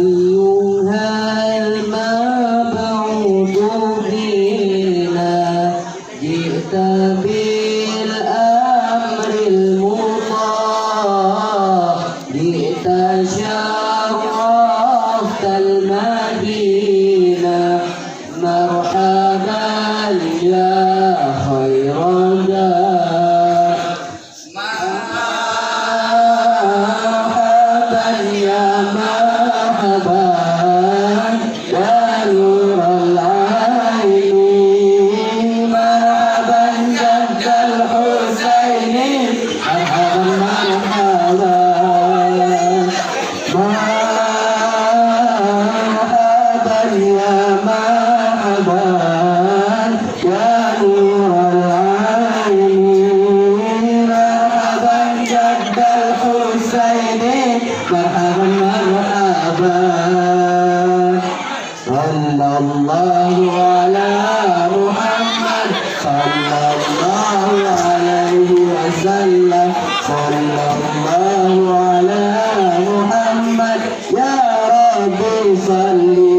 أيها المبعوث فينا جئت بالأمر المطاع جئت شرفت المدينة مرحبا يا خير داع مرحبا يا مرحبا يا نور العين مرحبا جد الحسين مرحبا مرحبا مرحبا يا مرحبا يا نور العين مرحبا جد الحسين مرحبا مرحبا صلى الله على محمد صلى الله عليه وسلم صلى الله على محمد يا رب صل